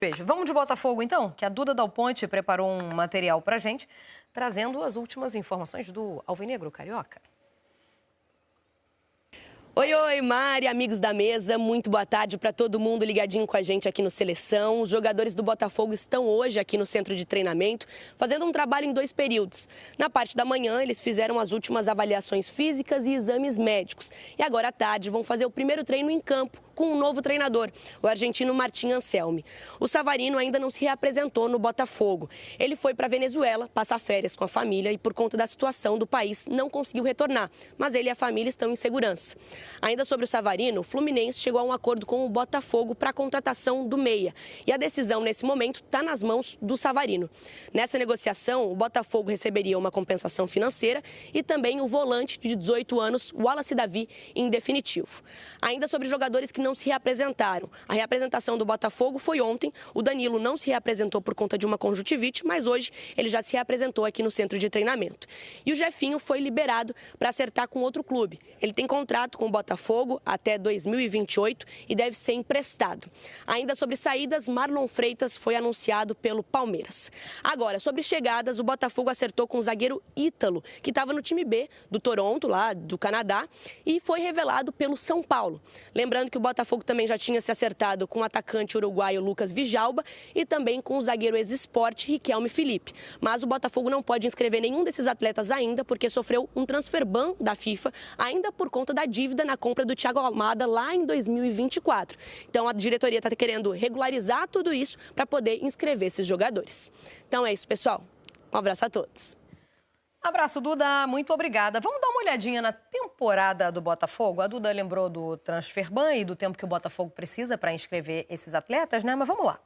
Beijo. Vamos de Botafogo, então? Que a Duda Dal Ponte preparou um material pra gente, trazendo as últimas informações do Alvinegro Carioca. Oi, oi, Mari, amigos da mesa, muito boa tarde para todo mundo ligadinho com a gente aqui no Seleção. Os jogadores do Botafogo estão hoje aqui no centro de treinamento, fazendo um trabalho em 2 períodos. Na parte da manhã, eles fizeram as últimas avaliações físicas e exames médicos. E agora à tarde vão fazer o primeiro treino em campo com um novo treinador, o argentino Martim Anselmi. O Savarino ainda não se reapresentou no Botafogo. Ele foi para a Venezuela passar férias com a família e, por conta da situação do país, não conseguiu retornar. Mas ele e a família estão em segurança. Ainda sobre o Savarino, o Fluminense chegou a um acordo com o Botafogo para a contratação do meia. E a decisão, nesse momento, está nas mãos do Savarino. Nessa negociação, o Botafogo receberia uma compensação financeira e também o volante de 18 anos, Wallace Davi, em definitivo. Ainda sobre jogadores que não se reapresentaram. A reapresentação do Botafogo foi ontem. O Danilo não se reapresentou por conta de uma conjuntivite, mas hoje ele já se reapresentou aqui no centro de treinamento. E o Jefinho foi liberado para acertar com outro clube. Ele tem contrato com o Botafogo até 2028 e deve ser emprestado. Ainda sobre saídas, Marlon Freitas foi anunciado pelo Palmeiras. Agora, sobre chegadas, o Botafogo acertou com o zagueiro Ítalo, que estava no time B do Toronto, lá do Canadá, e foi revelado pelo São Paulo. Lembrando que o Botafogo também já tinha se acertado com o atacante uruguaio Lucas Vijalba e também com o zagueiro ex-Sport Riquelme Felipe. Mas o Botafogo não pode inscrever nenhum desses atletas ainda porque sofreu um transfer ban da FIFA, ainda por conta da dívida na compra do Thiago Almada lá em 2024. Então a diretoria está querendo regularizar tudo isso para poder inscrever esses jogadores. Então é isso, pessoal. Um abraço a todos. Abraço, Duda. Muito obrigada. Vamos dar uma olhadinha na temporada do Botafogo? A Duda lembrou do transfer ban e do tempo que o Botafogo precisa para inscrever esses atletas, né? Mas vamos lá.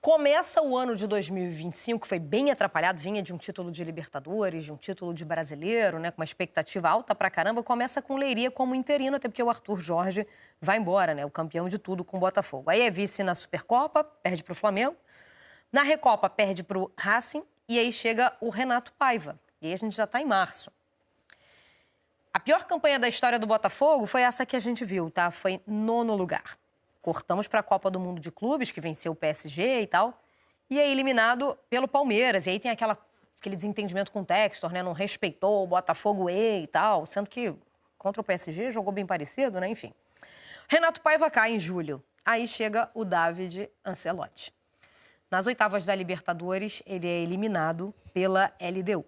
Começa o ano de 2025, que foi bem atrapalhado, vinha de um título de Libertadores, de um título de Brasileiro, né? Com uma expectativa alta pra caramba. Começa com Leiria como interino, até porque o Arthur Jorge vai embora, né? O campeão de tudo com o Botafogo. Aí é vice na Supercopa, perde pro Flamengo. Na Recopa, perde pro Racing. E aí chega o Renato Paiva. E aí a gente já está em março. A pior campanha da história do Botafogo foi essa que a gente viu, tá? Foi 9º lugar. Cortamos para a Copa do Mundo de Clubes, que venceu o PSG e tal. E é eliminado pelo Palmeiras. E aí tem aquele desentendimento com o Textor, né? Não respeitou o Botafogo e tal. Sendo que contra o PSG jogou bem parecido, né? Enfim. Renato Paiva cai em julho. Aí chega o David Ancelotti. Nas oitavas da Libertadores, ele é eliminado pela LDU.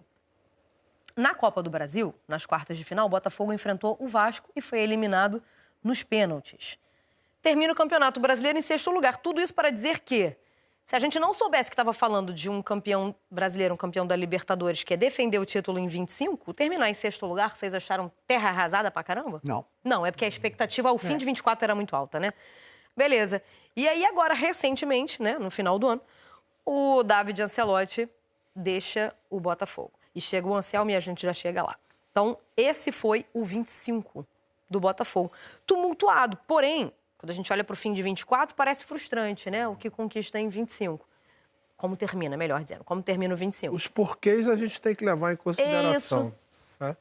Na Copa do Brasil, nas quartas de final, o Botafogo enfrentou o Vasco e foi eliminado nos pênaltis. Termina o Campeonato Brasileiro em 6º lugar. Tudo isso para dizer que, se a gente não soubesse que estava falando de um campeão brasileiro, um campeão da Libertadores, que é defender o título em 25, terminar em 6º lugar, vocês acharam terra arrasada pra caramba? Não. Não, é porque a expectativa ao fim de 24 era muito alta, né? Beleza. E aí agora, recentemente, né, no final do ano, o David Ancelotti deixa o Botafogo. E chega o Anselmi e a gente já chega lá. Então, esse foi o 25 do Botafogo. Tumultuado, porém, quando a gente olha para o fim de 24, parece frustrante, né? O que conquista em 25. Como termina, melhor dizendo. Como termina o 25. Os porquês a gente tem que levar em consideração. Né?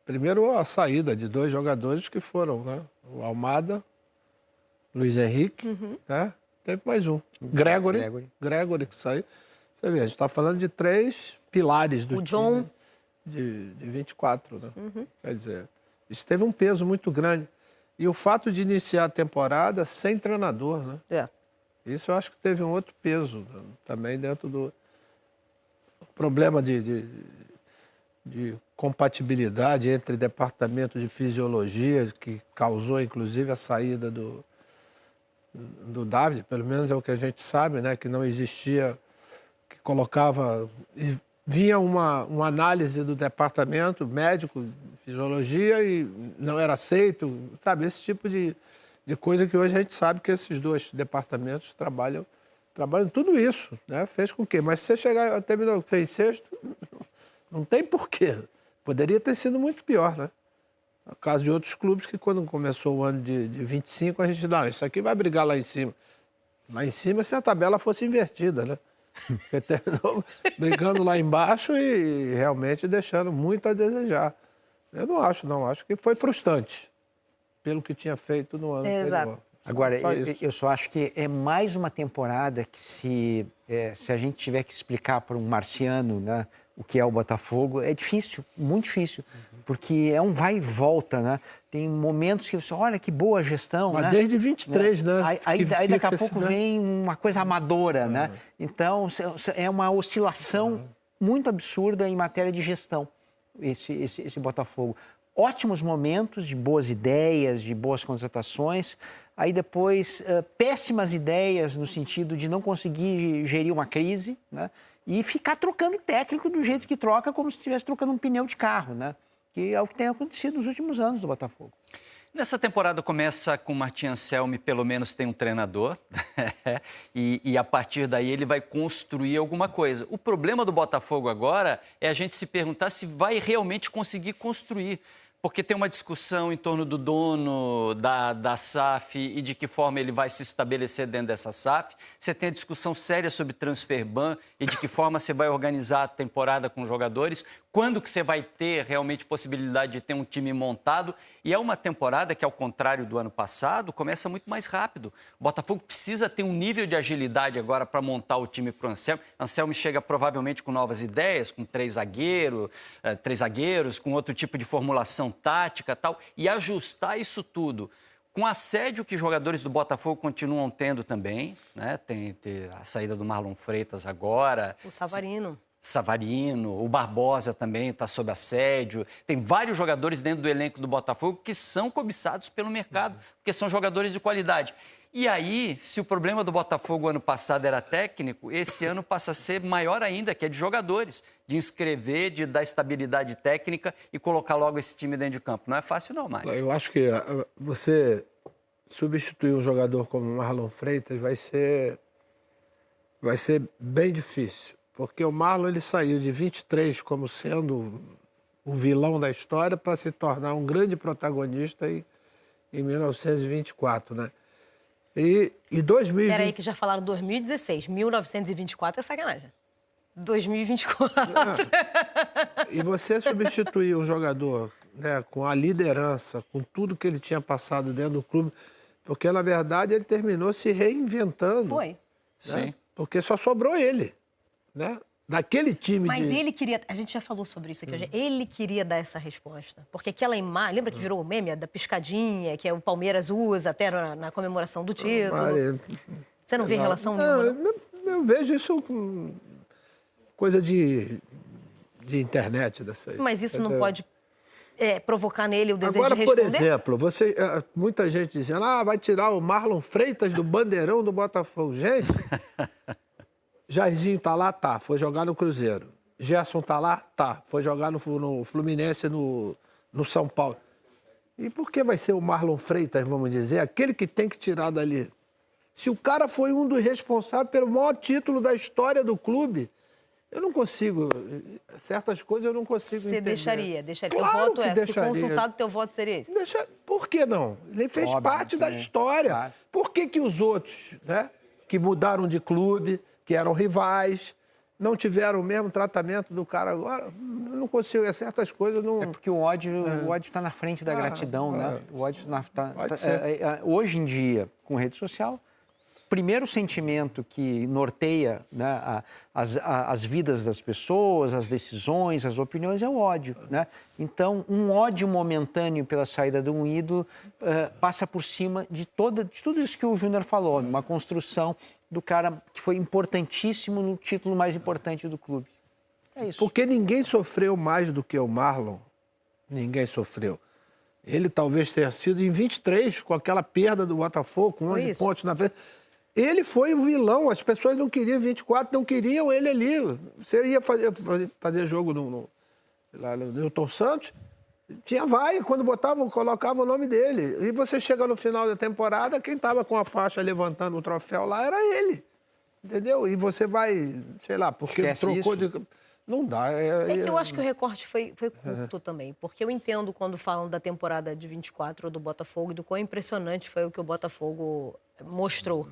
Primeiro, a saída de 2 jogadores que foram, né? O Almada, Luiz Henrique, né? Teve mais um. Gregory que saiu. Você vê, a gente está falando de 3 pilares do time de 24, né? Quer dizer, isso teve um peso muito grande. E o fato de iniciar a temporada sem treinador, né? Isso eu acho que teve um outro peso também dentro do problema de compatibilidade entre departamento de fisiologia, que causou, inclusive, a saída do David, pelo menos é o que a gente sabe, né? Que não existia... que colocava... Vinha uma análise do departamento médico, fisiologia, e não era aceito, sabe? Esse tipo de coisa que hoje a gente sabe que esses 2 departamentos trabalham tudo isso, né? Fez com que... Mas se você chegar, terminou, tem 6º, não tem porquê. Poderia ter sido muito pior, né? No caso de outros clubes que quando começou o ano de 25, a gente, não, isso aqui vai brigar lá em cima. Lá em cima se a tabela fosse invertida, né? Porque terminou brigando lá embaixo e realmente deixando muito a desejar. Eu não acho, não. Acho que foi frustrante pelo que tinha feito no ano anterior. Agora, Só isso. eu só acho que é mais uma temporada que se a gente tiver que explicar para um marciano, né, o que é o Botafogo, é difícil, muito difícil, porque é um vai e volta, né? Tem momentos que você olha que boa gestão, Mas né? desde 23, né? Aí daqui a fica pouco assim, né? vem uma coisa amadora, né? Então, é uma oscilação muito absurda em matéria de gestão, esse Botafogo. Ótimos momentos de boas ideias, de boas contratações, aí depois péssimas ideias no sentido de não conseguir gerir uma crise, né? E ficar trocando técnico do jeito que troca, como se estivesse trocando um pneu de carro, né? Que é o que tem acontecido nos últimos anos do Botafogo. Nessa temporada começa com o Martin Anselmi, pelo menos tem um treinador, e a partir daí ele vai construir alguma coisa. O problema do Botafogo agora é a gente se perguntar se vai realmente conseguir construir. Porque tem uma discussão em torno do dono da SAF e de que forma ele vai se estabelecer dentro dessa SAF. Você tem a discussão séria sobre transfer ban e de que forma você vai organizar a temporada com jogadores. Quando que você vai ter realmente possibilidade de ter um time montado. E é uma temporada que, ao contrário do ano passado, começa muito mais rápido. O Botafogo precisa ter um nível de agilidade agora para montar o time para o Anselmi. Anselmi chega provavelmente com novas ideias, com três zagueiros, com outro tipo de formulação tática e tal, e ajustar isso tudo. Com assédio que jogadores do Botafogo continuam tendo também, né? Tem a saída do Marlon Freitas agora. O Savarino, o Barbosa também está sob assédio. Tem vários jogadores dentro do elenco do Botafogo que são cobiçados pelo mercado, porque são jogadores de qualidade. E aí, se o problema do Botafogo ano passado era técnico, esse ano passa a ser maior ainda, que é de jogadores, de inscrever, de dar estabilidade técnica e colocar logo esse time dentro de campo. Não é fácil não, Mário. Eu acho que você substituir um jogador como o Marlon Freitas vai ser bem difícil. Porque o Marlon ele saiu de 23 como sendo o vilão da história para se tornar um grande protagonista em 1924, né? E 2020... Peraí que já falaram 2016, 1924 é sacanagem. 2024. E você substituir um jogador, né, com a liderança, com tudo que ele tinha passado dentro do clube, porque na verdade ele terminou se reinventando. Foi. Né? Sim. Porque só sobrou ele, né? Daquele time Mas ele queria... A gente já falou sobre isso aqui hoje. Ele queria dar essa resposta. Porque aquela imagem... Lembra que virou o meme da piscadinha, que o Palmeiras usa até na comemoração do título? Você não vê relação nenhuma? Eu vejo isso com coisa de internet dessa aí. Mas isso não pode provocar nele o desejo Agora, de responder? por exemplo, muita gente dizendo, vai tirar o Marlon Freitas do bandeirão do Botafogo. Gente, Jairzinho tá lá? Tá. Foi jogar no Cruzeiro. Gerson tá lá? Tá. Foi jogar no Fluminense, no São Paulo. E por que vai ser o Marlon Freitas, vamos dizer, aquele que tem que tirar dali? Se o cara foi um dos responsáveis pelo maior título da história do clube, eu não consigo, certas coisas eu não consigo entender. Deixaria. Claro Teu voto que deixaria. Se consultado, teu voto seria esse? Por que não? Ele fez parte da história. Claro. Por que os outros, né, que mudaram de clube, que eram rivais, não tiveram o mesmo tratamento do cara agora? Eu não consigo, certas coisas não... É porque o ódio está na frente da gratidão, né? O ódio Pode ser. Hoje em dia, com rede social, o primeiro sentimento que norteia, né, as vidas das pessoas, as decisões, as opiniões, é o ódio, né? Então, um ódio momentâneo pela saída de um ídolo passa por cima de tudo isso que o Júnior falou, uma construção do cara que foi importantíssimo no título mais importante do clube. É isso. Porque ninguém sofreu mais do que o Marlon. Ninguém sofreu. Ele talvez tenha sido em 23, com aquela perda do Botafogo, com 11 pontos na frente. Ele foi o vilão, as pessoas não queriam 24, não queriam ele ali. Você ia fazer jogo lá no Newton Santos, tinha vai, quando colocava o nome dele. E você chega no final da temporada, quem estava com a faixa levantando o troféu lá era ele. Entendeu? E você vai, sei lá, porque esquece trocou isso. de... Não dá. É que eu acho que o recorte foi curto também, porque eu entendo quando falam da temporada de 24 do Botafogo e do quão impressionante foi o que o Botafogo mostrou.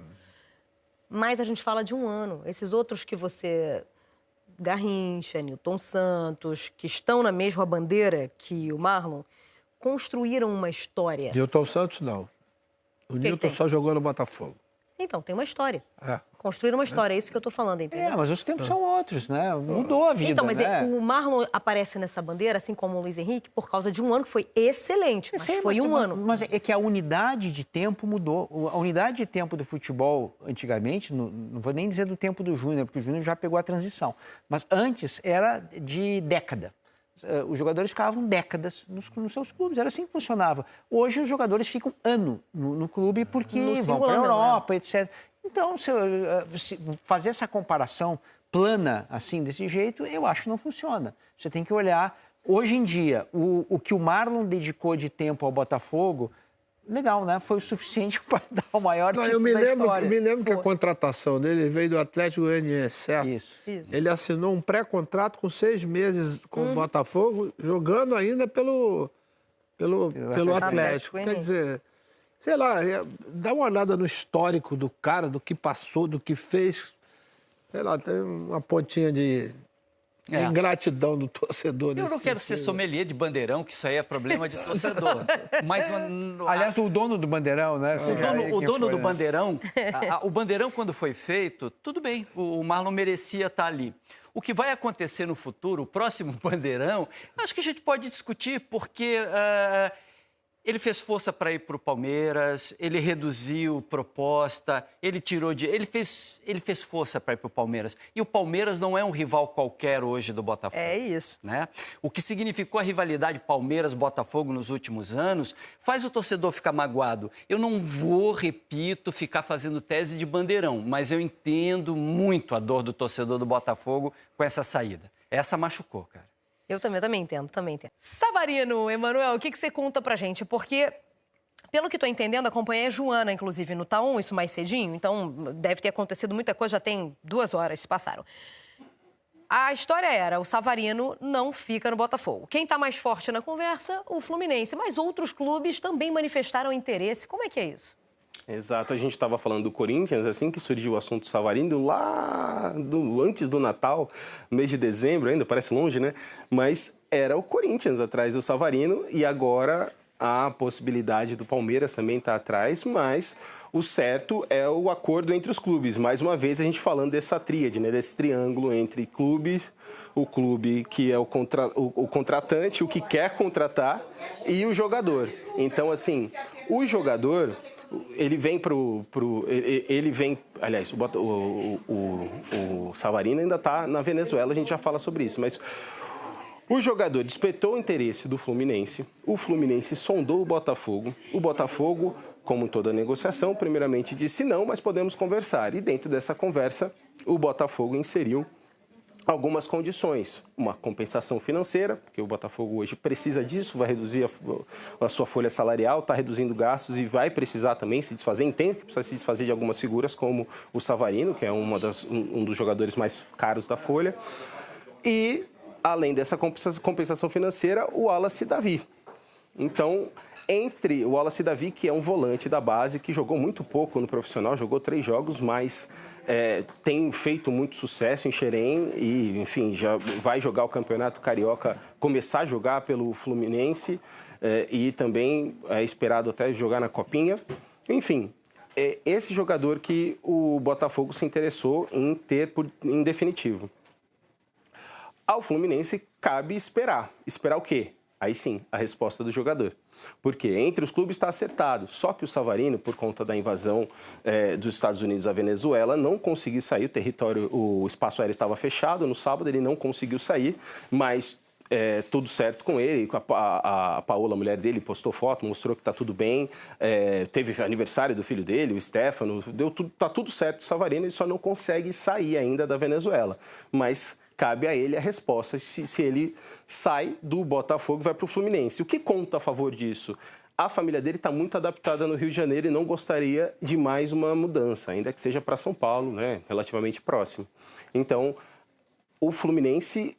Mas a gente fala de um ano. Esses outros que você... Garrincha, Newton Santos, que estão na mesma bandeira que o Marlon, construíram uma história. Newton Santos, não. O Newton só jogou no Botafogo. Então, tem uma história. É. Construir uma história, é isso que eu tô falando, entendeu? Mas os tempos são outros, né? Mudou a vida, Então, mas né? o Marlon aparece nessa bandeira, assim como o Luiz Henrique, por causa de um ano que foi excelente, mas foi um ano. Mas é que a unidade de tempo mudou. A unidade de tempo do futebol, antigamente, não vou nem dizer do tempo do Júnior, porque o Júnior já pegou a transição. Mas antes era de década. Os jogadores ficavam décadas nos seus clubes, era assim que funcionava. Hoje os jogadores ficam ano no clube porque vão para a Europa, etc. Então, se fazer essa comparação plana, assim, desse jeito, eu acho que não funciona. Você tem que olhar, hoje em dia, o que o Marlon dedicou de tempo ao Botafogo, legal, né? Foi o suficiente para dar o maior título da história. Eu me lembro que a contratação dele veio do Atlético Goianiense, certo? Isso. Ele assinou um pré-contrato com 6 meses com o Botafogo, jogando ainda pelo Atlético. Quer dizer, sei lá, dá uma olhada no histórico do cara, do que passou, do que fez. Sei lá, tem uma pontinha de ingratidão do torcedor. Eu não quero ser sommelier de bandeirão, que isso aí é problema de torcedor. Mas, aliás, o dono do bandeirão, né? O dono do bandeirão, o bandeirão quando foi feito, tudo bem, o Marlon merecia estar ali. O que vai acontecer no futuro, o próximo bandeirão, acho que a gente pode discutir, porque ele fez força para ir para o Palmeiras, ele reduziu proposta, ele fez força para ir para o Palmeiras. E o Palmeiras não é um rival qualquer hoje do Botafogo. É isso. Né? O que significou a rivalidade Palmeiras-Botafogo nos últimos anos faz o torcedor ficar magoado. Eu não vou, repito, ficar fazendo tese de bandeirão, mas eu entendo muito a dor do torcedor do Botafogo com essa saída. Essa machucou, cara. Eu também entendo. Savarino, Emanuel, o que você conta pra gente? Porque, pelo que tô entendendo, acompanhei a Joana, inclusive, no Tá1, isso mais cedinho, então deve ter acontecido muita coisa, já tem 2 horas se passaram. A história era, o Savarino não fica no Botafogo. Quem tá mais forte na conversa? O Fluminense. Mas outros clubes também manifestaram interesse. Como é que é isso? Exato, a gente estava falando do Corinthians, assim que surgiu o assunto Savarino, antes do Natal, mês de dezembro ainda, parece longe, né? Mas era o Corinthians atrás do Savarino e agora a possibilidade do Palmeiras também está atrás, mas o certo é o acordo entre os clubes. Mais uma vez a gente falando dessa tríade, né? Desse triângulo entre clubes, o clube que é o contratante, o que quer contratar e o jogador. Então, assim, o jogador... Ele vem aliás, o Savarino ainda está na Venezuela, a gente já fala sobre isso, mas o jogador despertou o interesse do Fluminense, o Fluminense sondou o Botafogo, como toda negociação, primeiramente disse não, mas podemos conversar, e dentro dessa conversa, o Botafogo inseriu algumas condições, uma compensação financeira, porque o Botafogo hoje precisa disso, vai reduzir a sua folha salarial, está reduzindo gastos e vai precisar também se desfazer, entende que precisa se desfazer de algumas figuras, como o Savarino, que é um dos jogadores mais caros da folha, e, além dessa compensação financeira, o Wallace Davi. Então, entre o Wallace Davi, que é um volante da base, que jogou muito pouco no profissional, jogou 3 jogos, mas tem feito muito sucesso em Xerém e, enfim, já vai jogar o Campeonato Carioca, começar a jogar pelo Fluminense e também é esperado até jogar na Copinha. Enfim, esse jogador que o Botafogo se interessou em ter em definitivo. Ao Fluminense cabe esperar. Esperar o quê? Aí sim, a resposta do jogador. Porque entre os clubes está acertado. Só que o Savarino, por conta da invasão dos Estados Unidos à Venezuela, não conseguiu sair. O espaço aéreo estava fechado. No sábado ele não conseguiu sair, mas tudo certo com ele. A Paola, a mulher dele, postou foto, mostrou que está tudo bem. Teve aniversário do filho dele, o Stefano. Está tudo certo o Savarino, ele só não consegue sair ainda da Venezuela. Mas cabe a ele a resposta se ele sai do Botafogo e vai para o Fluminense. O que conta a favor disso? A família dele está muito adaptada no Rio de Janeiro e não gostaria de mais uma mudança, ainda que seja para São Paulo, né, relativamente próximo. Então, o Fluminense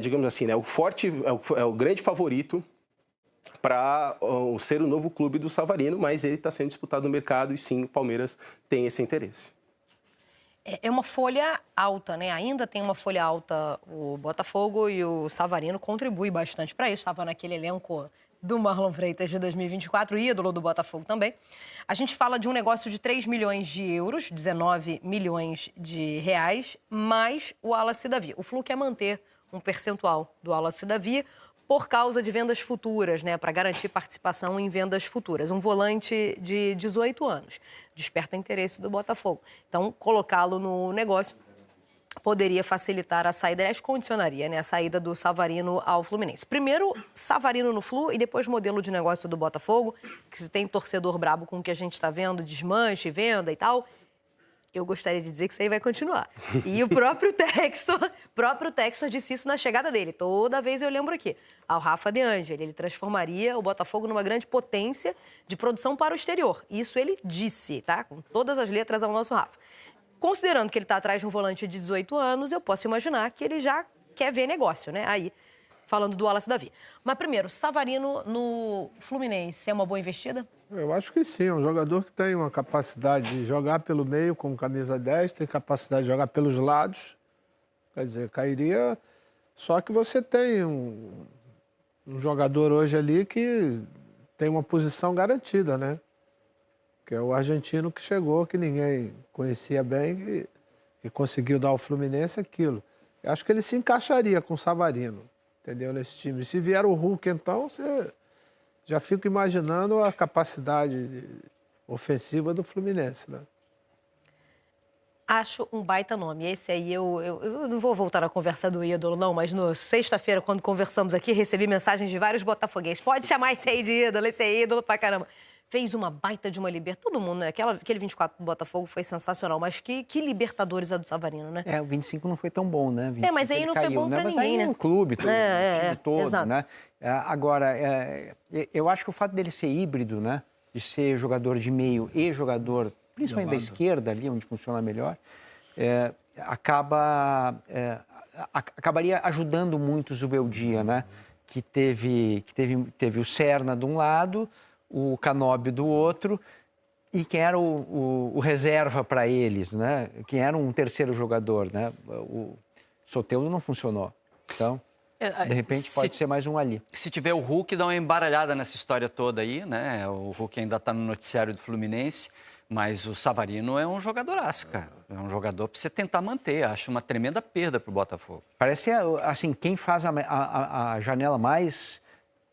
digamos assim, né, o grande favorito para ser o novo clube do Savarino, mas ele está sendo disputado no mercado e sim, o Palmeiras tem esse interesse. É uma folha alta, né? Ainda tem uma folha alta o Botafogo e o Savarino contribui bastante para isso. Estava naquele elenco do Marlon Freitas de 2024, ídolo do Botafogo também. A gente fala de um negócio de 3 milhões de euros, 19 milhões de reais, mais o Wallace Davi. O Flu quer manter um percentual do Wallace Davi por causa de vendas futuras, né, para garantir participação em vendas futuras. Um volante de 18 anos desperta interesse do Botafogo. Então, colocá-lo no negócio poderia facilitar a saída, aliás, condicionaria, né, a saída do Savarino ao Fluminense. Primeiro, Savarino no Flu e depois modelo de negócio do Botafogo, que se tem torcedor brabo com o que a gente está vendo, desmanche, venda e tal. Eu gostaria de dizer que isso aí vai continuar. E o próprio Textor disse isso na chegada dele. Toda vez eu lembro aqui, ao Rafa De Angeli. Ele transformaria o Botafogo numa grande potência de produção para o exterior. Isso ele disse, tá? Com todas as letras ao nosso Rafa. Considerando que ele está atrás de um volante de 18 anos, eu posso imaginar que ele já quer ver negócio, né? Aí, falando do Wallace Davi. Mas primeiro, Savarino no Fluminense é uma boa investida? Eu acho que sim, é um jogador que tem uma capacidade de jogar pelo meio com camisa 10, tem capacidade de jogar pelos lados. Quer dizer, cairia... Só que você tem um jogador hoje ali que tem uma posição garantida, né? Que é o argentino que chegou, que ninguém conhecia bem e conseguiu dar ao Fluminense aquilo. Eu acho que ele se encaixaria com o Savarino, entendeu, nesse time. E se vier o Hulk, então, você já fica imaginando a capacidade ofensiva do Fluminense, né? Acho um baita nome. Esse aí, eu não vou voltar à conversa do ídolo, não, mas no sexta-feira, quando conversamos aqui, recebi mensagens de vários botafoguenses. Pode chamar esse aí de ídolo, esse é ídolo pra caramba. Fez uma baita de uma Libertadores. Todo mundo, né? Aquele 24 do Botafogo foi sensacional, mas que Libertadores é do Savarino, né? O 25 não foi tão bom, né? 25 mas aí não foi bom pra mas ninguém, aí né? É um clube, todo, time todo, exato. né? Agora, eu acho que o fato dele ser híbrido, né? De ser jogador de meio e jogador, principalmente da esquerda ali, onde funciona melhor, acabaria ajudando muito o Zubeldia, né? Que teve o Serna de um lado, o Canóbio do outro, e quem era o reserva para eles, né? Quem era um terceiro jogador, né? O Soteldo não funcionou. Então, de repente, pode ser mais um ali. Se tiver o Hulk, dá uma embaralhada nessa história toda aí, né? O Hulk ainda está no noticiário do Fluminense, mas o Savarino é um jogadoraço, cara. É um jogador para você tentar manter. Acho uma tremenda perda para o Botafogo. Parece, assim, quem faz a janela mais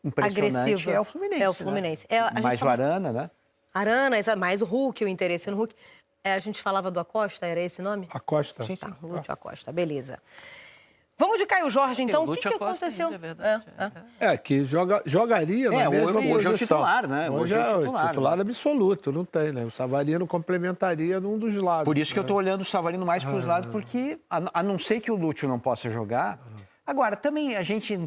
impressionante agressiva é o Fluminense. É o Fluminense. Né? Mais o Arana, né? Arana, mais o Hulk, o interesse no Hulk. A gente falava do Acosta, era esse nome? Acosta. Sim. Tá, Lúcio Acosta, beleza. Vamos de Caio Jorge, então. O que aconteceu? É verdade. Que jogaria na mesma posição. Hoje é o titular, né? Hoje é o titular absoluto, não tem, né? O Savarino complementaria num dos lados. Por isso que eu estou olhando o Savarino mais para os lados, porque, a não ser que o Lúcio não possa jogar... Agora, também a gente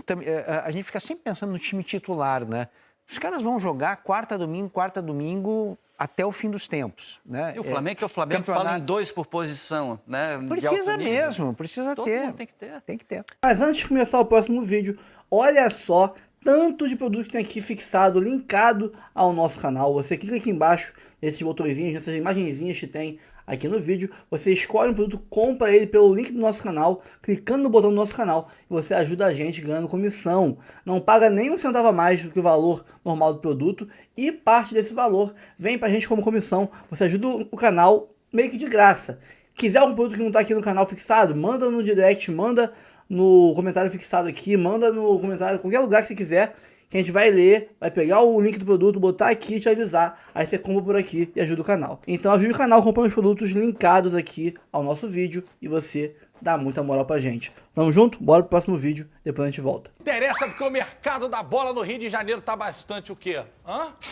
fica sempre pensando no time titular, né? Os caras vão jogar quarta, domingo, até o fim dos tempos, né? E o Flamengo, fala em 2 por posição, né? Precisa mesmo, precisa Todo ter. mundo tem que ter. Tem que ter. Mas antes de começar o próximo vídeo, olha só tanto de produto que tem aqui fixado, linkado ao nosso canal. Você clica aqui embaixo, nesses botõezinhos, nessas imagenzinhas que tem aqui no vídeo, você escolhe um produto, compra ele pelo link do nosso canal, clicando no botão do nosso canal, e você ajuda a gente ganhando comissão. Não paga nem um centavo a mais do que o valor normal do produto, e parte desse valor vem pra gente como comissão. Você ajuda o canal meio que de graça. Quiser algum produto que não tá aqui no canal fixado, manda no direct, manda no comentário fixado aqui, manda no comentário, qualquer lugar que você quiser, que a gente vai ler, vai pegar o link do produto, botar aqui e te avisar. Aí você compra por aqui e ajuda o canal. Então ajude o canal comprando os produtos linkados aqui ao nosso vídeo e você dá muita moral pra gente. Tamo junto? Bora pro próximo vídeo, depois a gente volta. Interessa porque o mercado da bola no Rio de Janeiro tá bastante o quê?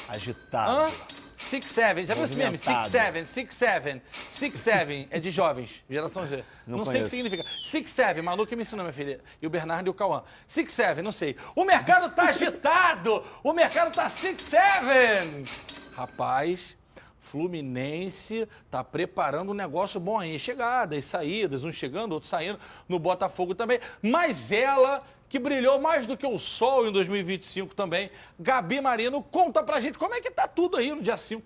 Agitado. 6-7, já viu esse meme? 6-7 é de jovens, geração G. Não sei o que significa. 6-7, Malu que me ensinou, minha filha. E o Bernardo e o Cauã. 6-7, não sei. O mercado tá agitado! O mercado tá 6-7! Rapaz, Fluminense tá preparando um negócio bom aí. Chegadas, saídas, uns chegando, outros saindo. No Botafogo também. Mas ela, que brilhou mais do que o sol em 2025 também, Gabi Marino, conta pra gente como é que tá tudo aí no dia 5.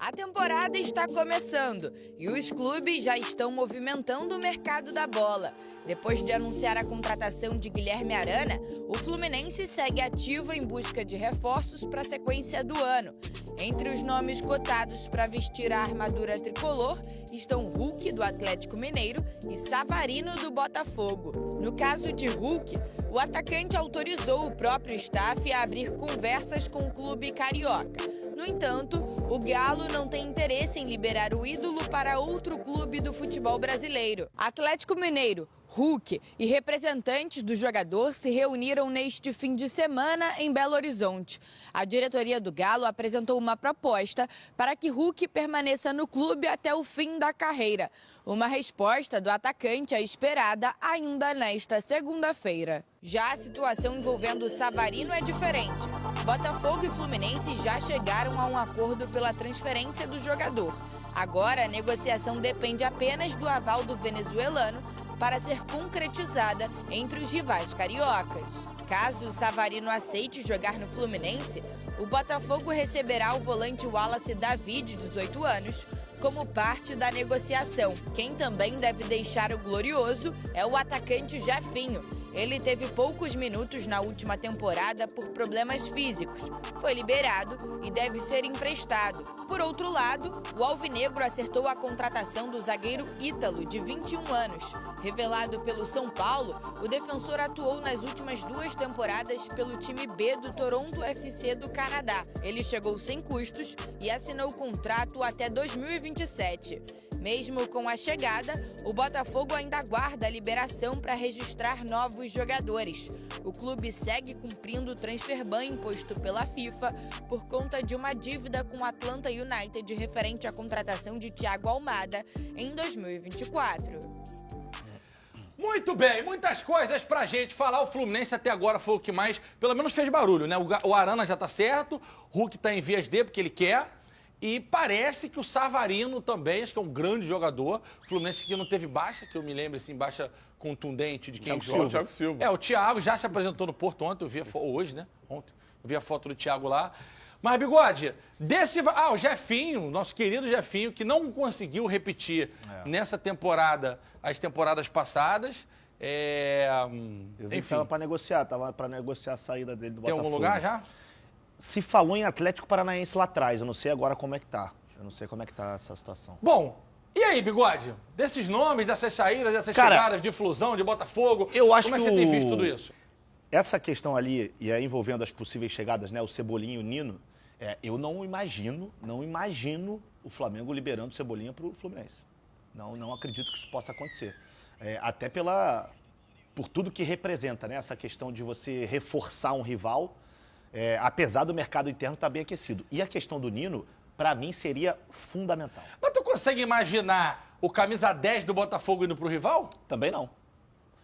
A temporada está começando e os clubes já estão movimentando o mercado da bola. Depois de anunciar a contratação de Guilherme Arana, o Fluminense segue ativo em busca de reforços para a sequência do ano. Entre os nomes cotados para vestir a armadura tricolor estão Hulk, do Atlético Mineiro, e Savarino, do Botafogo. No caso de Hulk, o atacante autorizou o próprio staff a abrir conversas com o clube carioca. No entanto, o Galo não tem interesse em liberar o ídolo para outro clube do futebol brasileiro. Atlético Mineiro, Hulk e representantes do jogador se reuniram neste fim de semana em Belo Horizonte. A diretoria do Galo apresentou uma proposta para que Hulk permaneça no clube até o fim da carreira. Uma resposta do atacante é esperada ainda nesta segunda-feira. Já a situação envolvendo o Savarino é diferente. Botafogo e Fluminense já chegaram a um acordo pela transferência do jogador. Agora, a negociação depende apenas do aval do venezuelano para ser concretizada entre os rivais cariocas. Caso o Savarino aceite jogar no Fluminense, o Botafogo receberá o volante Wallace David, de 18 anos, como parte da negociação. Quem também deve deixar o glorioso é o atacante Jefinho. Ele teve poucos minutos na última temporada por problemas físicos. Foi liberado e deve ser emprestado. Por outro lado, o Alvinegro acertou a contratação do zagueiro Ítalo, de 21 anos. Revelado pelo São Paulo, o defensor atuou nas últimas 2 temporadas pelo time B do Toronto FC do Canadá. Ele chegou sem custos e assinou o contrato até 2027. Mesmo com a chegada, o Botafogo ainda aguarda a liberação para registrar novos jogadores. O clube segue cumprindo o transfer ban imposto pela FIFA por conta de uma dívida com o Atlanta United referente à contratação de Thiago Almada em 2024. Muito bem, muitas coisas pra gente falar. O Fluminense até agora foi o que mais, pelo menos, fez barulho, né? O Arana já tá certo, o Hulk tá em vias de, porque ele quer. E parece que o Savarino também, acho que é um grande jogador. O Fluminense que não teve baixa, que eu me lembro, assim, baixa contundente de quem joga. Thiago Silva. É, o Thiago já se apresentou no Porto ontem, eu vi hoje, né? Ontem. Eu vi a foto do Thiago lá. Mas, Bigode, o Jefinho, nosso querido Jefinho, que não conseguiu repetir nessa temporada as temporadas passadas. Eu vi que tava para negociar a saída dele do Botafogo. Tem algum lugar já? Se falou em Atlético Paranaense lá atrás, eu não sei agora como é que tá. Eu não sei como é que tá essa situação. Bom, e aí, Bigode? Desses nomes, dessas saídas, dessas chegadas de Flusão, de Botafogo, eu acho como é que você tem visto tudo isso? Essa questão ali, e aí envolvendo as possíveis chegadas, né, o Cebolinha e o Nino, eu não imagino o Flamengo liberando o Cebolinha pro Fluminense. Não acredito que isso possa acontecer. Até por tudo que representa, né, essa questão de você reforçar um rival, apesar do mercado interno estar bem aquecido. E a questão do Nino, para mim, seria fundamental. Mas tu consegue imaginar o camisa 10 do Botafogo indo pro rival? Também não.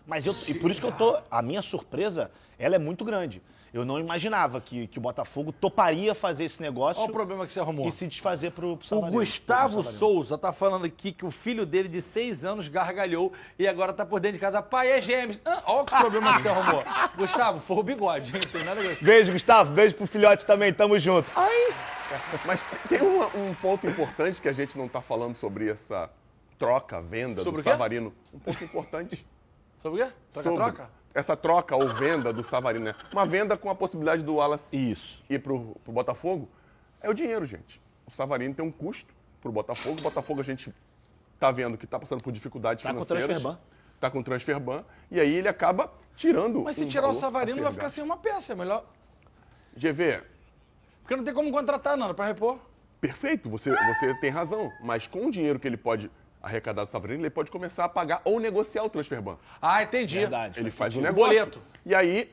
Mas e por isso que a minha surpresa, ela é muito grande. Eu não imaginava que o Botafogo toparia fazer esse negócio. Olha o problema que você arrumou. E se desfazer pro O Savarino. Gustavo Souza tá falando aqui que o filho dele de 6 anos gargalhou e agora tá por dentro de casa. Pai, é gêmeos. Olha o problema que você arrumou. Gustavo, foi o Bigode, não tem nada a ver. Beijo, Gustavo. Beijo pro filhote também. Tamo junto. Mas tem um ponto importante que a gente não tá falando sobre essa troca, venda Sobre do o quê? Savarino. Um ponto importante. Sobre o quê? Troca? Essa troca ou venda do Savarino, né? Uma venda com a possibilidade do Wallace ir pro Botafogo. É o dinheiro, gente. O Savarino tem um custo pro Botafogo. O Botafogo a gente tá vendo que tá passando por dificuldades financeiras. Tá com transfer ban. E aí ele acaba tirando. Mas se tirar o Savarino, vai ficar sem uma peça. É melhor. GV. Porque não tem como contratar, não, pra repor. Perfeito, você tem razão. Mas com o dinheiro que ele pode arrecadar do Savarino, ele pode começar a pagar ou negociar o transfer ban. Ah, entendi. Verdade. Ele faz um negócio. Boleto. E aí,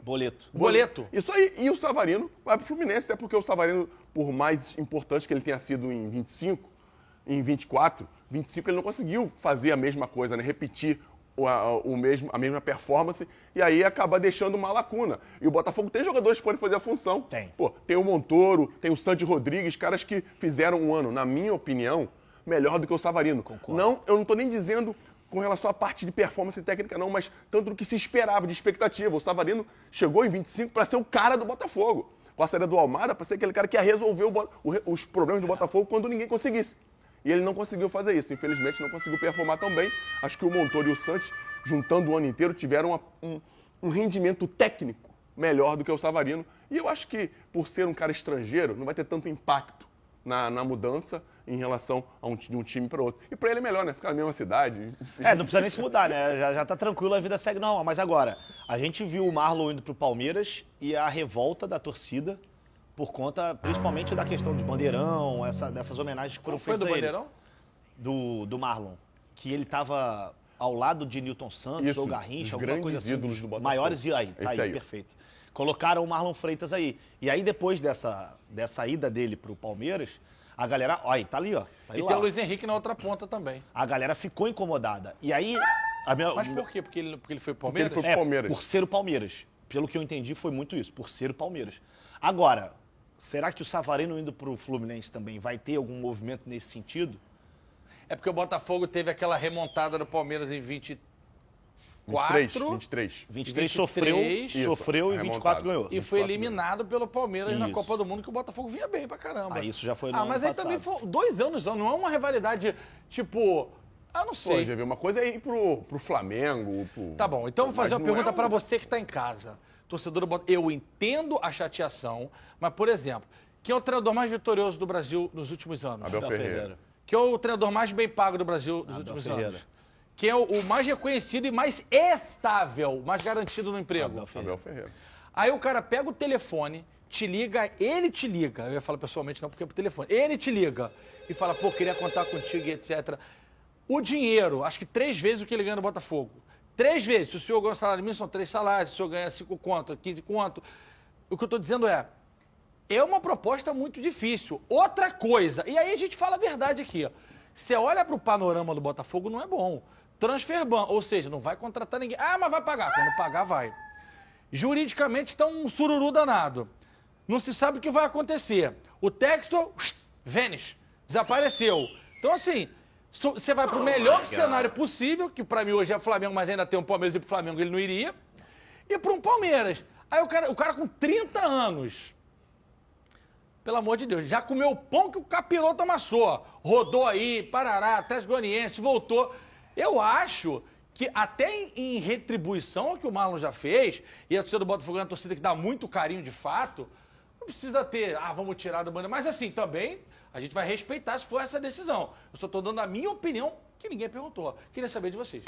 Boleto. Isso aí. E o Savarino vai pro Fluminense, até porque o Savarino, por mais importante que ele tenha sido em 25, em 24, 25 ele não conseguiu fazer a mesma coisa, né? Repetir a mesma performance, e aí acaba deixando uma lacuna. E o Botafogo tem jogadores que podem fazer a função. Tem. Tem o Montoro, tem o Sandy Rodrigues, caras que fizeram um ano, na minha opinião, melhor do que o Savarino. Concordo. Eu não estou nem dizendo com relação à parte de performance técnica, não, mas tanto do que se esperava de expectativa. O Savarino chegou em 25 para ser o cara do Botafogo. Com a saída do Almada, para ser aquele cara que ia resolver os problemas do Botafogo quando ninguém conseguisse. E ele não conseguiu fazer isso. Infelizmente, não conseguiu performar tão bem. Acho que o Montoro e o Santos, juntando o ano inteiro, tiveram um rendimento técnico melhor do que o Savarino. E eu acho que, por ser um cara estrangeiro, não vai ter tanto impacto na mudança em relação de um time para outro. E para ele é melhor, né? Ficar na mesma cidade. Enfim. Não precisa nem se mudar, né? Já tá tranquilo, a vida segue normal. Mas agora, a gente viu o Marlon indo pro Palmeiras e a revolta da torcida por conta, principalmente, da questão de bandeirão, dessas homenagens que foram feitas a ele. Bandeirão? Do Marlon. Que ele tava ao lado de Newton Santos Isso, ou Garrincha, os alguma coisa assim. ídolos do Botafogo. Maiores e aí, tá Esse aí, aí. perfeito. Colocaram o Marlon Freitas aí. E aí, depois dessa ida dele pro Palmeiras, a galera, olha, tá ali, ó. Tá E lá. tem o Luiz Henrique na outra ponta também. A galera ficou incomodada. E aí... Mas por quê? Porque ele foi pro Palmeiras? Porque ele foi pro Palmeiras. Por ser o Palmeiras. Pelo que eu entendi, foi muito isso, por ser o Palmeiras. Agora, será que o Savarino indo pro Fluminense também vai ter algum movimento nesse sentido? É porque o Botafogo teve aquela remontada do Palmeiras em 24. 23. 23 sofreu e 24 ganhou. E foi eliminado pelo Palmeiras na Isso. Copa do Mundo, que o Botafogo vinha bem pra caramba. Aí isso já foi no ano mas aí passado. também foi 2 anos, não é uma rivalidade tipo... não Pô, sei. já viu uma coisa é ir pro Flamengo. Tá bom, então vou fazer Mas uma não pergunta é pra você que tá em casa. Torcedor do Botafogo, eu entendo a chateação, mas, por exemplo, quem é o treinador mais vitorioso do Brasil nos últimos anos? Abel Ferreira. Quem é o treinador mais bem pago do Brasil nos últimos Ferreira. anos? Quem é o mais reconhecido e mais estável, mais garantido no emprego? Abel Ferreira. Aí o cara pega o telefone, ele te liga, eu ia falar pessoalmente não, porque é por telefone, ele te liga e fala, pô, queria contar contigo e etc. O dinheiro, acho que 3 vezes o que ele ganha no Botafogo. 3 vezes. Se o senhor ganha um salário mínimo, são 3 salários. Se o senhor ganha 5 conto, 15 conto. O que eu estou dizendo é uma proposta muito difícil. Outra coisa, e aí a gente fala a verdade aqui, ó. Você olha para o panorama do Botafogo, não é bom. Transferban, ou seja, não vai contratar ninguém. Mas vai pagar. Quando pagar, vai. Juridicamente está um sururu danado. Não se sabe o que vai acontecer. O texto, vanish, desapareceu. Então, assim, você vai para o melhor cenário possível, que para mim hoje é Flamengo, mas ainda tem um Palmeiras e para o Flamengo ele não iria, e para um Palmeiras. Aí o cara com 30 anos, pelo amor de Deus, já comeu o pão que o capiroto amassou. Rodou aí, Parará, Atlético Goianiense, voltou. Eu acho que até em retribuição ao que o Marlon já fez, e a torcida do Botafogo é uma torcida que dá muito carinho de fato, não precisa ter, vamos tirar do banner. Mas assim, também a gente vai respeitar se for essa decisão. Eu só estou dando a minha opinião, que ninguém perguntou. Queria saber de vocês.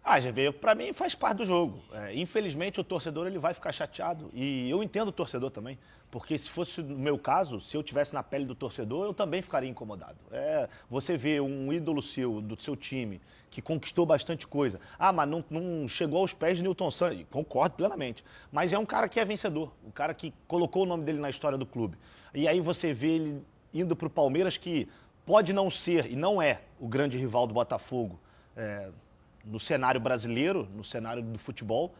GV, pra mim faz parte do jogo. Infelizmente o torcedor ele vai ficar chateado e eu entendo o torcedor também, porque se fosse no meu caso, se eu tivesse na pele do torcedor, eu também ficaria incomodado. Você vê um ídolo seu, do seu time, que conquistou bastante coisa. Mas não chegou aos pés de Newton Santos. Concordo plenamente. Mas é um cara que é vencedor, um cara que colocou o nome dele na história do clube. E aí você vê ele indo pro Palmeiras, que pode não ser, e não é, o grande rival do Botafogo, no cenário brasileiro, no cenário do futebol,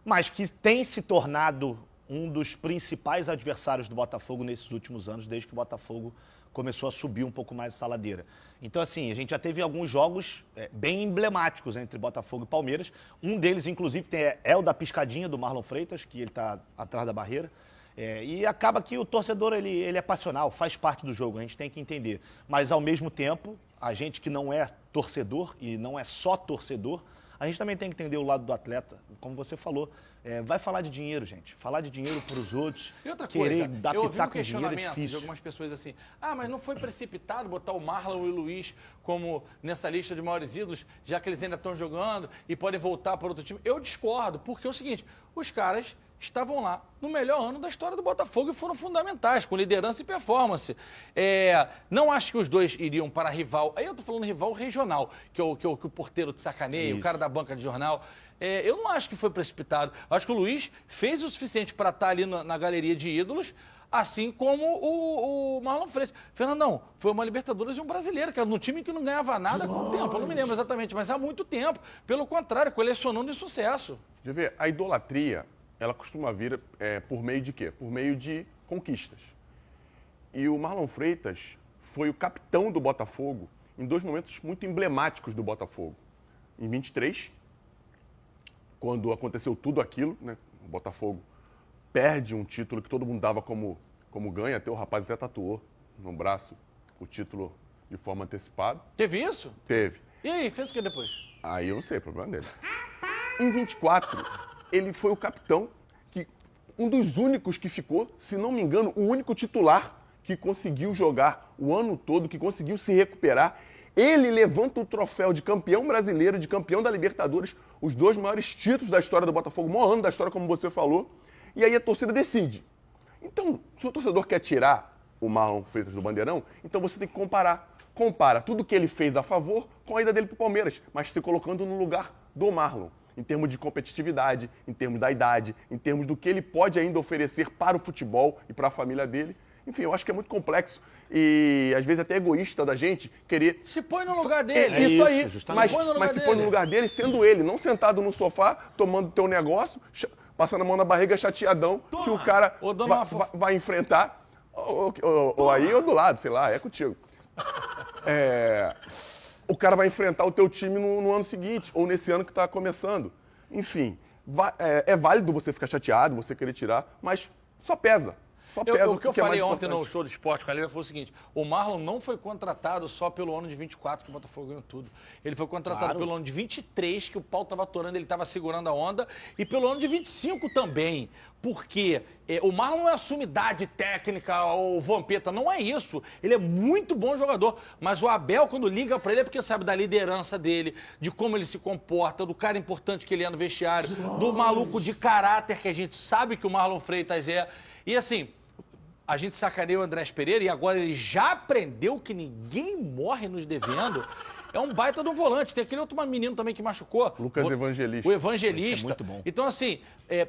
mas que tem se tornado um dos principais adversários do Botafogo nesses últimos anos, desde que o Botafogo começou a subir um pouco mais essa ladeira. Então, assim, a gente já teve alguns jogos bem emblemáticos entre Botafogo e Palmeiras. Um deles, inclusive, é o da piscadinha do Marlon Freitas, que ele está atrás da barreira. E acaba que o torcedor ele é passional, faz parte do jogo, a gente tem que entender. Mas, ao mesmo tempo, a gente que não é torcedor e não é só torcedor, a gente também tem que entender o lado do atleta. Como você falou, vai falar de dinheiro, gente. Falar de dinheiro para os outros, e outra querer coisa, dar eu ouvi pitaco com dinheiro é questionamento de difícil. algumas pessoas assim, mas não foi precipitado botar o Marlon e o Luiz como nessa lista de maiores ídolos, já que eles ainda estão jogando e podem voltar para outro time. Eu discordo, porque é o seguinte, os caras estavam lá no melhor ano da história do Botafogo e foram fundamentais, com liderança e performance. Não acho que os dois iriam para rival. Aí eu tô falando rival regional, que é o porteiro de sacaneia, o cara da banca de jornal. Eu não acho que foi precipitado. Acho que o Luiz fez o suficiente para estar ali na galeria de ídolos, assim como o Marlon Freitas. Fernandão, foi uma Libertadores e um brasileiro, que era num time que não ganhava nada com o tempo. Eu não me lembro exatamente, mas há muito tempo. Pelo contrário, colecionando de sucesso. Deixa eu ver, a idolatria, ela costuma vir por meio de quê? Por meio de conquistas. E o Marlon Freitas foi o capitão do Botafogo em 2 momentos muito emblemáticos do Botafogo. Em 23, quando aconteceu tudo aquilo, né? O Botafogo perde um título que todo mundo dava como ganho, até o rapaz até tatuou no braço o título de forma antecipada. Teve isso? Teve. E aí, fez o que depois? Aí eu não sei, problema dele. Em 24, ele foi o capitão, um dos únicos que ficou, se não me engano, o único titular que conseguiu jogar o ano todo, que conseguiu se recuperar. Ele levanta o troféu de campeão brasileiro, de campeão da Libertadores, os 2 maiores títulos da história do Botafogo, o maior ano da história, como você falou. E aí a torcida decide. Então, se o torcedor quer tirar o Marlon Freitas do Bandeirão, então você tem que comparar. Compara tudo que ele fez a favor com a ida dele para o Palmeiras, mas se colocando no lugar do Marlon, em termos de competitividade, em termos da idade, em termos do que ele pode ainda oferecer para o futebol e para a família dele. Enfim, eu acho que é muito complexo e às vezes até egoísta da gente querer... Se põe no lugar dele. Isso aí, justamente. mas se põe no lugar dele sendo ele, não sentado no sofá, tomando teu negócio, passando a mão na barriga chateadão, que o cara vai enfrentar, ou aí ou do lado, sei lá, é contigo. O cara vai enfrentar o teu time no ano seguinte, ou nesse ano que está começando. Enfim, é válido você ficar chateado, você querer tirar, mas só pesa. O que eu falei ontem no show do esporte com a Lívia foi o seguinte: o Marlon não foi contratado só pelo ano de 24, que o Botafogo ganhou tudo. Ele foi contratado pelo ano de 23, que o pau estava atorando, ele estava segurando a onda, e pelo ano de 25 também. Porque o Marlon não é a sumidade técnica ou vampeta, não é isso. Ele é muito bom jogador, mas o Abel, quando liga para ele, é porque sabe da liderança dele, de como ele se comporta, do cara importante que ele é no vestiário, do maluco de caráter que a gente sabe que o Marlon Freitas é. E assim, a gente sacaneia o Andrés Pereira e agora ele já aprendeu que ninguém morre nos devendo. É um baita de um volante. Tem aquele outro menino também que machucou. Lucas Evangelista. O Evangelista. Esse é muito bom. Então, assim,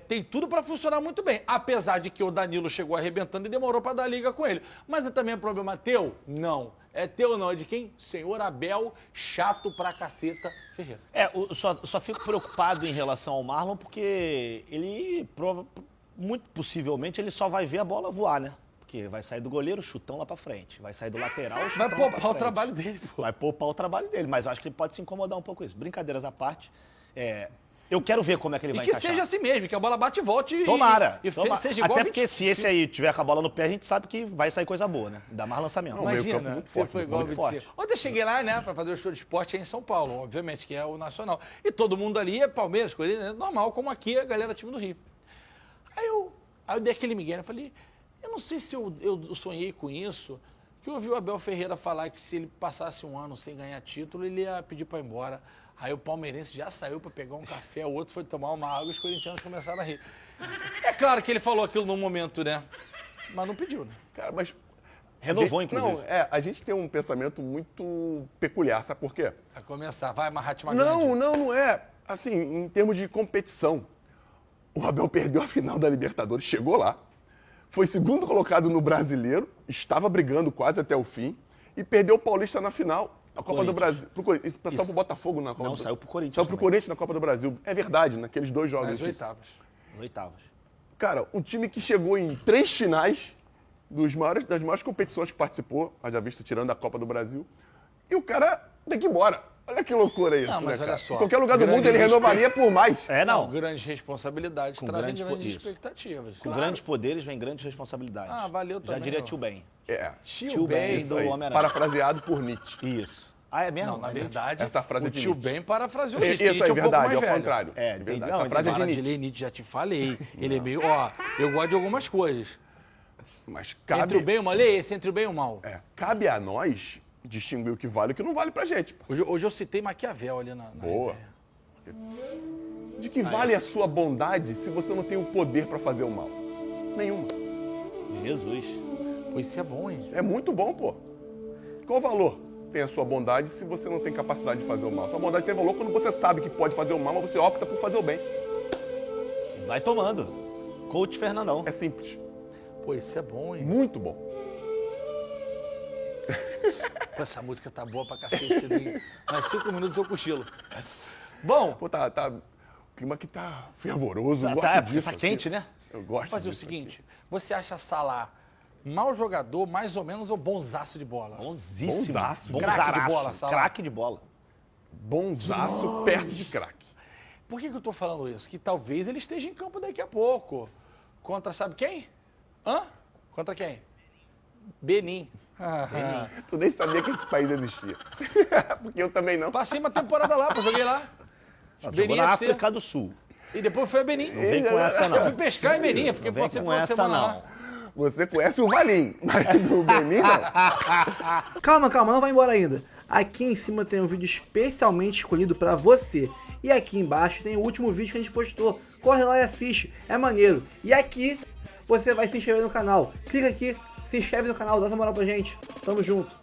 tem tudo para funcionar muito bem. Apesar de que o Danilo chegou arrebentando e demorou para dar liga com ele. Mas também é problema teu? Não. É teu não. É de quem? Senhor Abel, chato pra caceta, Ferreira. Eu só fico preocupado em relação ao Marlon porque ele, muito possivelmente, ele só vai ver a bola voar, né? Porque vai sair do goleiro, chutão lá pra frente. Vai sair do lateral, chutão lá pra frente. Vai poupar o trabalho dele, pô. Vai poupar o trabalho dele, mas eu acho que ele pode se incomodar um pouco com isso. Brincadeiras à parte, eu quero ver como é que ele vai encaixar. E que seja assim mesmo, que a bola bate e volte. Tomara. Seja igual até porque se esse aí tiver com a bola no pé, a gente sabe que vai sair coisa boa, né? Dá mais lançamento. Imagina, você foi igual muito forte. Ontem eu cheguei lá, né, pra fazer o show de esporte aí em São Paulo, obviamente, que é o Nacional. E todo mundo ali é Palmeiras, Corinthians, normal, como aqui a galera time do Rio. Aí eu dei aquele migué, eu falei... Eu não sei se eu sonhei com isso, que eu ouvi o Abel Ferreira falar que se ele passasse um ano sem ganhar título, ele ia pedir para ir embora. Aí o palmeirense já saiu para pegar um café, o outro foi tomar uma água e os corintianos começaram a rir. É claro que ele falou aquilo no momento, né? Mas não pediu, né? Cara, mas... Renovou, inclusive. Não, a gente tem um pensamento muito peculiar, sabe por quê? Vai começar, vai Mahatma Gandhi. Não é. Assim, em termos de competição, o Abel perdeu a final da Libertadores, chegou lá, foi segundo colocado no Brasileiro, estava brigando quase até o fim e perdeu o Paulista na final, a Copa do Brasil. Isso saiu pro Botafogo na Copa. Não, saiu pro Corinthians. Saiu pro Corinthians na Copa do Brasil. É verdade, naqueles 2 jogos. Nas oitavas. Cara, um time que chegou em 3 finais das maiores competições que participou, haja visto tirando a Copa do Brasil, e o cara tem que ir embora. Olha que loucura isso, não, mas né, olha só, em qualquer lugar do mundo ele renovaria por mais. Não, grandes responsabilidades trazem grandes expectativas. Com grandes poderes vem grandes responsabilidades. Valeu também. Já diria tio Ben. Tio Ben do Homem-Aranha. Parafraseado por Nietzsche. Isso. É mesmo? Não, na verdade, essa frase o de tio Nietzsche. Ben parafraseou Nietzsche. Isso é verdade, ao contrário. É verdade. Não, essa frase é de Nietzsche. Nietzsche, já te falei. Ele é meio, eu gosto de algumas coisas. Mas cabe... Entre o bem e o mal, lê esse, entre o bem e o mal. Cabe a nós distinguir o que vale e o que não vale pra gente. Hoje eu citei Maquiavel ali na Boa. De que vale a sua bondade se você não tem o poder pra fazer o mal? Nenhuma. Jesus. Pô, isso é bom, hein? É muito bom, pô. Qual valor tem a sua bondade se você não tem capacidade de fazer o mal? Sua bondade tem valor quando você sabe que pode fazer o mal, mas você opta por fazer o bem. Vai tomando. Coach Fernandão. É simples. Pô, isso é bom, hein? Muito bom. Pô, essa música tá boa pra cacete. Mais 5 minutos eu cochilo. Bom. Pô, o clima aqui tá fervoroso. Tá quente, né? Eu gosto. Vamos fazer o seguinte. Você acha Salah mau jogador, mais ou menos, ou bonzaço de bola? Bonzíssimo. Craque de bola, Salah. Craque de bola. Bonzaço perto de craque. Por que eu tô falando isso? Que talvez ele esteja em campo daqui a pouco. Contra sabe quem? Hã? Contra quem? Benin. Tu nem sabia que esse país existia. Porque eu também não. Passei uma temporada lá, joguei lá. Jogou na África do Sul. E depois foi a Benin. Não vem com essa, não. Eu fui pescar em Benin, fiquei Não vem passei com por uma essa, semana não. lá. Você conhece o Valim, mas o Benin não. Calma, não vai embora ainda. Aqui em cima tem um vídeo especialmente escolhido pra você. E aqui embaixo tem o último vídeo que a gente postou. Corre lá e assiste, é maneiro. E aqui você vai se inscrever no canal. Clica aqui, se inscreve no canal, dá essa moral pra gente. Tamo junto.